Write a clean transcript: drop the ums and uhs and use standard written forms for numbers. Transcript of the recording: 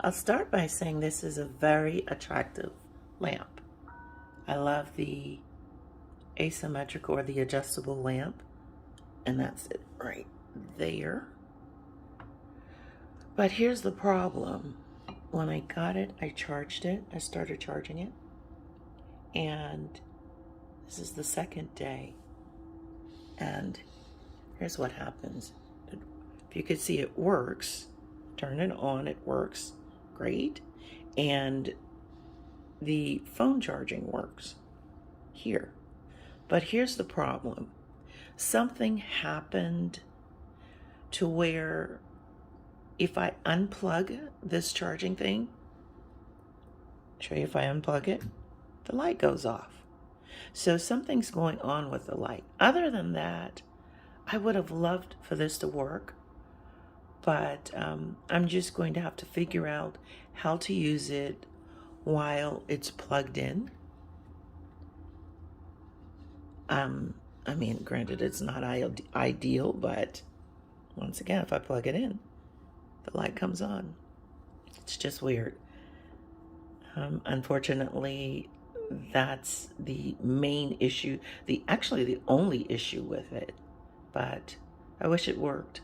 I'll start by saying this is a very attractive lamp. I love the asymmetric or the adjustable lamp, and that's it right there. But here's the problem. When I got it, I charged it. I started charging it, and this is the second day. And here's what happens. If you could see, it works. Turn it on, it works great. And the phone charging works here. But here's the problem. Something happened to where if I unplug this charging thing, show you if I unplug it, the light goes off. So something's going on with the light. Other than that, I would have loved for this to work, but I'm just going to have to figure out how to use it while it's plugged in. I mean, granted, it's not ideal, but once again, if I plug it in, the light comes on. It's just weird. Unfortunately, that's the main issue, actually the only issue with it, but I wish it worked.